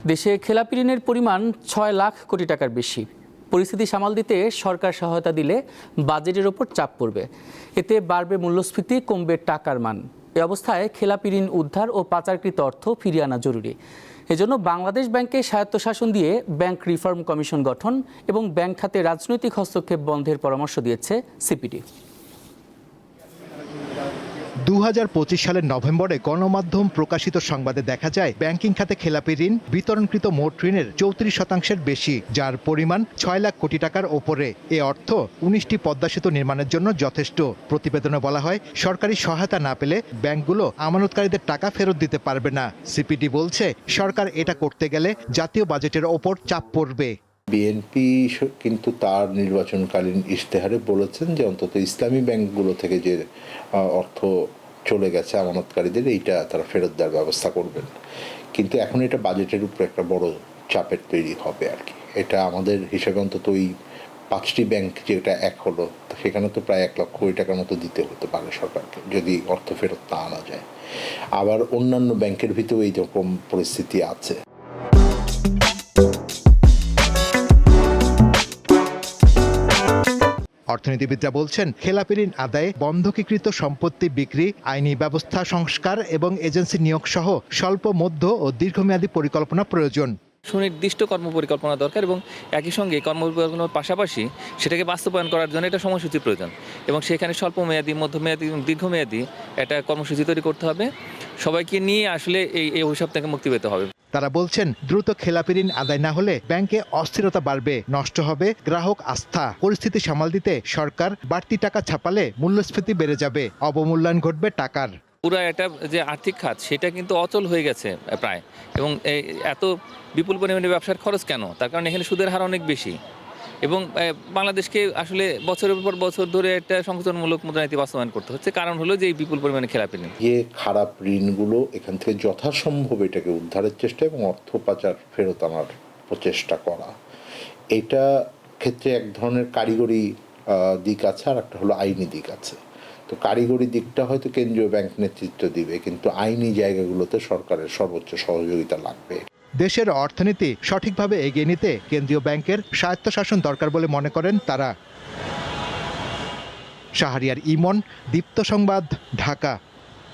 দেশে খেলাপি ঋণের পরিমাণ ৬ লাখ কোটি টাকার বেশি। পরিস্থিতি সামাল দিতে সরকার সহায়তা দিলে বাজেটের ওপর চাপ পড়বে। এতে বাড়বে মূল্যস্ফীতি, কমবে টাকার মান। এ অবস্থায় খেলাপি ঋণ উদ্ধার ও পাচারকৃত অর্থ ফিরিয়ে আনা জরুরি। এজন্য বাংলাদেশ ব্যাংকে স্বায়ত্তশাসন দিয়ে ব্যাংক রিফর্ম কমিশন গঠন এবং ব্যাংক খাতে রাজনৈতিক হস্তক্ষেপ বন্ধের পরামর্শ দিয়েছে সিপিডি। ২০২৫ সালের নভেম্বরে গণমাধ্যম প্রকাশিত সংবাদে দেখা যায় ব্যাংকিং খাতে খেলাপি ঋণ বিতরণকৃত মোট ঋণের ৩৪% বেশি, যার পরিমাণ ৬ লাখ কোটি টাকার ওপরে। এ অর্থ ১৯টি পদ্মা সেতু নির্মাণের জন্য যথেষ্ট। প্রতিবেদনে বলা হয়, সরকারি সহায়তা না পেলে ব্যাংকগুলো আমানতকারীদের টাকা ফেরত দিতে পারবে না। সিপিডি বলছে, সরকার এটা করতে গেলে জাতীয় বাজেটের ওপর চাপ পড়বে। বিএনপি কিন্তু তার নির্বাচনকালীন ইশতেহারে বলেছেন যে অন্তত ইসলামী ব্যাংকগুলো থেকে যে অর্থ চলে গেছে আমানতকারীদের, এইটা তারা ফেরত দেওয়ার ব্যবস্থা করবেন। কিন্তু এখন এটা বাজেটের উপর একটা বড় চাপের তৈরি হবে আর কি। এটা আমাদের হিসেবে অন্তত ওই 5টি ব্যাংক যেটা এক হলো, সেখানে তো প্রায় 1 লক্ষ কোটি টাকার মতো দিতে হতে পারে সরকারকে যদি অর্থ ফেরত না আনা যায়। আবার অন্যান্য ব্যাংকের ভিতরেও এই রকম পরিস্থিতি আছে। অর্থনীতিবিদরা বলছেন, খেলাপি ঋণ আদায়ে বন্ধকীকৃত সম্পত্তি বিক্রি, আইনি ব্যবস্থা সংস্কার এবং এজেন্সি নিয়োগ সহ স্বল্প, মধ্য ও দীর্ঘমেয়াদী পরিকল্পনা প্রয়োজন। সুনির্দিষ্ট কর্মপরিকল্পনা দরকার এবং একই সঙ্গে কর্মপরিকল্পনার পাশাপাশি সেটাকে বাস্তবায়ন করার জন্য একটা সময়সূচি প্রয়োজন এবং সেখানে স্বল্প মেয়াদী, মধ্যমেয়াদী এবং দীর্ঘমেয়াদী একটা কর্মসূচি তৈরি করতে হবে। সবাইকে নিয়ে আসলে এই অভিশাপ থেকে মুক্তি পেতে হবে। তারা বলছেন, দ্রুত খেলাপি ঋণ আদায় না হলে ব্যাংকে অস্থিরতা বাড়বে, নষ্ট হবে গ্রাহক আস্থা। পরিস্থিতি সামাল দিতে সরকার বাড়তি টাকা ছাপালে মূল্যস্ফীতি বেড়ে যাবে, অবমূল্যায়ন ঘটবে টাকার। পুরো একটা যে আর্থিক খাত সেটা কিন্তু অচল হয়ে গেছে প্রায়, এবং এত বিপুল পরিমাণে ব্যবসার খরচ কেন? তার কারণ এখানে সুদের হার অনেক বেশি এবং বাংলাদেশকে আসলে বছরের পর বছর ধরে একটা সংকোচনমূলক মুদ্রানীতি বাস্তবায়ন করতে হচ্ছে। কারণ হলো যে এই বিপুল পরিমাণে খেলাপি ঋণ। যে খারাপ ঋণগুলো এখান থেকে যথাসম্ভব এটাকে উদ্ধারের চেষ্টা এবং অর্থ পাচার ফেরত আনার প্রচেষ্টা করা, এটা ক্ষেত্রে এক ধরনের কারিগরি দিক আছে আর একটা হলো আইনি দিক আছে। তো কারিগরি দিকটা হয়তো কেন্দ্রীয় ব্যাংক নেতৃত্ব দিবে, কিন্তু আইনি জায়গাগুলোতে সরকারের সর্বোচ্চ সহযোগিতা লাগবে। দেশের অর্থনীতি সঠিকভাবে এগিয়ে নিতে কেন্দ্রীয় ব্যাংকের স্বায়ত্তশাসন দরকার বলে মনে করেন তারা। শাহরিয়ার ইমন, দীপ্ত সংবাদ, ঢাকা।